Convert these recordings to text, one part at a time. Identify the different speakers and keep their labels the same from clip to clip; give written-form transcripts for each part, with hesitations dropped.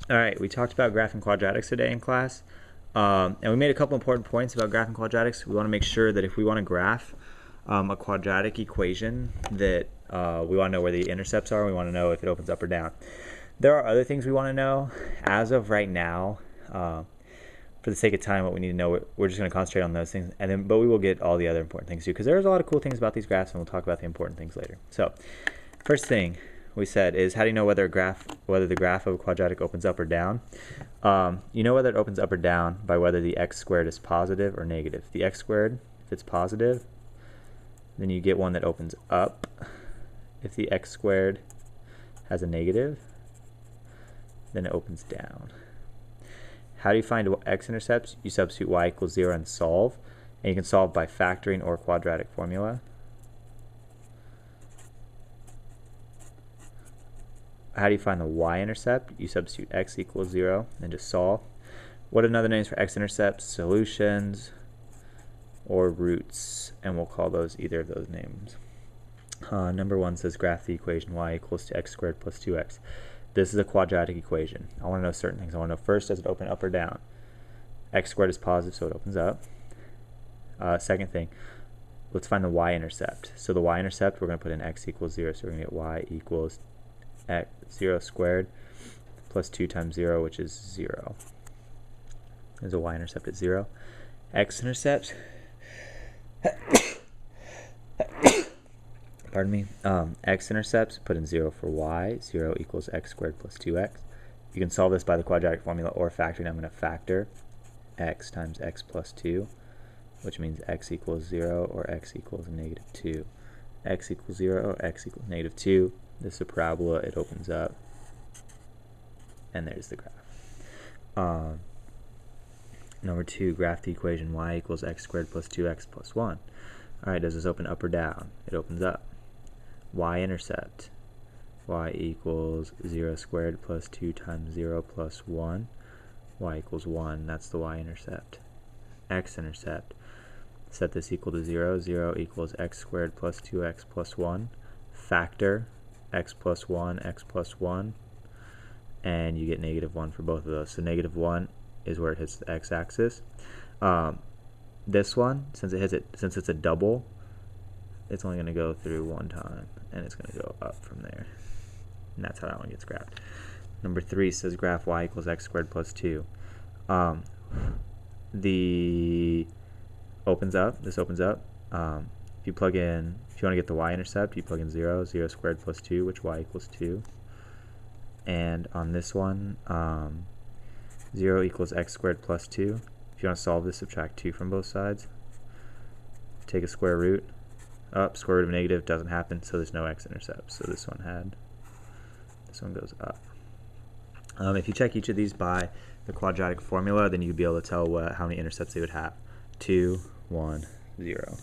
Speaker 1: All right, we talked about graphing quadratics today in class, and we made a couple important points about graphing quadratics. We want to make sure that if we want to graph a quadratic equation, that we want to know where the intercepts are. We want to know if it opens up or down. There are other things we want to know. As of right now, for the sake of time, what we need to know, we're just going to concentrate on those things, but we will get all the other important things too, because there's a lot of cool things about these graphs, and we'll talk about the important things later. So, first thing we said is, how do you know whether the graph of a quadratic opens up or down? You know whether it opens up or down by whether the x squared is positive or negative. The x squared, if it's positive, then you get one that opens up. If the x squared has a negative, then it opens down. How do you find x-intercepts? You substitute y equals 0 and solve. And you can solve by factoring or quadratic formula. How do you find the y-intercept? You substitute x equals 0 and just solve. What are another names for x-intercepts? Solutions or roots, and we'll call those either of those names. Number 1 says graph the equation y equals to x squared plus 2x. This is a quadratic equation. I want to know certain things. I want to know first, does it open up or down? X squared is positive, so it opens up. Second thing, let's find the y-intercept. So the y-intercept, we're going to put in x equals 0, so we're going to get y equals 0 squared plus 2 times 0, which is 0. There's a y-intercept at 0. X-intercept, pardon me, x-intercepts, put in 0 for y. 0 equals x squared plus 2x. You can solve this by the quadratic formula or factoring. I'm going to factor x times x plus 2, which means x equals 0 or x equals negative 2. X equals 0 or x equals negative 2. This is a parabola. It opens up, and there's the graph. Number 2, graph the equation y equals x squared plus 2x plus 1. All right, does this open up or down? It opens up. Y-intercept, y equals 0 squared plus 2 times 0 plus 1. Y equals 1. That's the y-intercept. X-intercept, set this equal to 0. 0 equals x squared plus 2x plus 1. Factor x plus 1, x plus 1, and you get negative 1 for both of those. So negative 1 is where it hits the x-axis. This one, since it's a double, it's only going to go through one time, and it's going to go up from there. And that's how that one gets graphed. Number 3 says graph y equals x squared plus 2. This opens up. If you want to get the y-intercept, you plug in 0 squared plus 2, which y equals 2. And on this one, 0 equals x squared plus 2. If you want to solve this, subtract 2 from both sides. Take a square root. Square root of negative doesn't happen, so there's no x-intercept. So this one goes up. If you check each of these by the quadratic formula, then you'd be able to tell how many intercepts they would have. 2, 1, 0.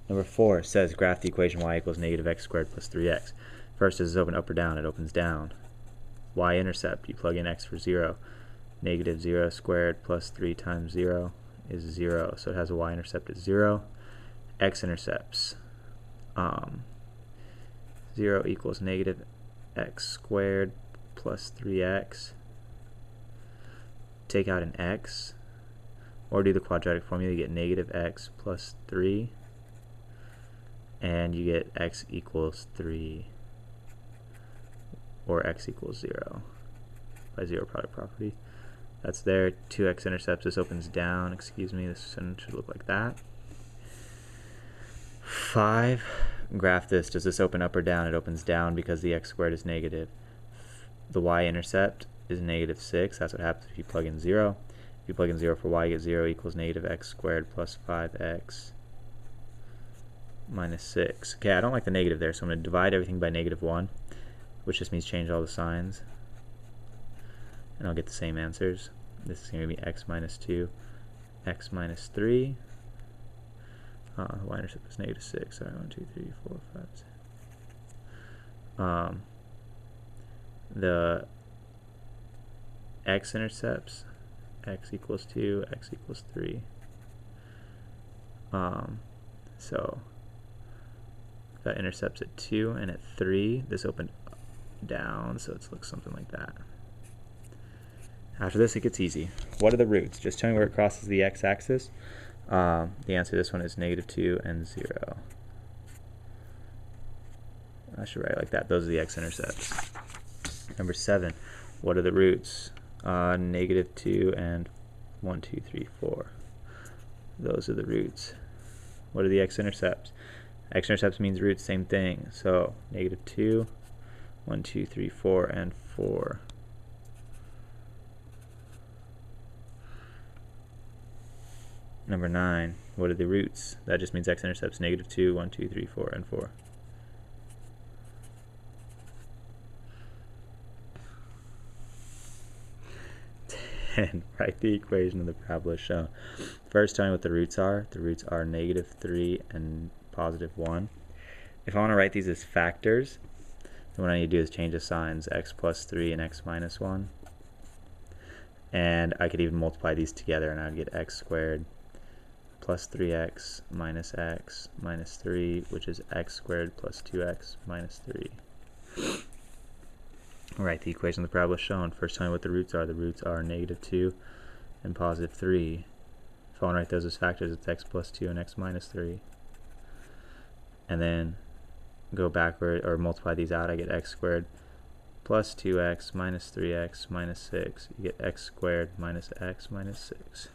Speaker 1: Number 4 says graph the equation y equals negative x squared plus 3x. First, does this open up or down? It opens down. Y-intercept, you plug in x for 0. Negative 0 squared plus 3 times 0 is 0, so it has a y-intercept at 0. X-intercepts, 0 equals negative x squared plus 3x. Take out an x, or do the quadratic formula. You get negative x plus 3, and you get x equals 3, or x equals 0 by zero product property. That's there. 2 x-intercepts. This opens down. Excuse me. This should look like that. 5. Graph this. Does this open up or down? It opens down because the x squared is negative. The y-intercept is negative 6. That's what happens if you plug in 0. If you plug in 0 for y, you get 0 equals negative x squared plus 5x minus 6. Okay, I don't like the negative there, so I'm going to divide everything by negative 1, which just means change all the signs, and I'll get the same answers. This is going to be x minus 2, x minus 3. Y-intercept is negative 6. Sorry, 1, 2, 3, 4, 5, 6. The x-intercepts, x equals 2, x equals 3. So that intercepts at 2, and at 3, this opened down, so it looks something like that. After this, it gets easy. What are the roots? Just tell me where it crosses the x-axis. The answer to this one is -2 and 0. I should write it like that. Those are the x-intercepts. Number 7. What are the roots? -2 and 1, 2, 3, 4. Those are the roots. What are the x-intercepts? X-intercepts means roots, same thing. So -2, 1, 2, 3, 4, and 4. Number 9. What are the roots? That just means x-intercepts. -2, 1, 2, 3, 4, and 4. And write the equation of the parabola shown. First, tell me what the roots are. The roots are -3 and +1. If I want to write these as factors, then what I need to do is change the signs, x plus 3 and x minus 1. And I could even multiply these together, and I'd get x squared plus 3x minus x minus 3, which is x squared plus 2x minus 3. Write the equation of the parabola shown. First, tell me what the roots are. The roots are -2 and +3. If I want to write those as factors, it's x plus 2 and x minus 3. And then go backward or multiply these out. I get x squared plus 2x minus 3x minus 6. You get x squared minus x minus 6.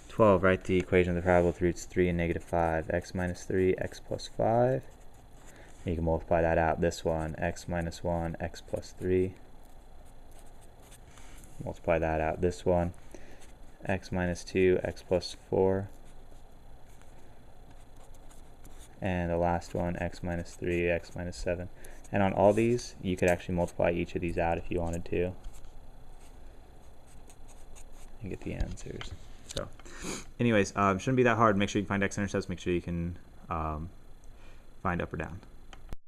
Speaker 1: 12. Write the equation of the parabola with roots 3 and -5. X minus 3, x plus 5. You can multiply that out. This one, x minus 1, x plus 3. Multiply that out. This one, x minus 2, x plus 4. And the last one, x minus 3, x minus 7. And on all these, you could actually multiply each of these out if you wanted to and get the answers. So anyways, shouldn't be that hard. Make sure you find x-intercepts. Make sure you can find up or down.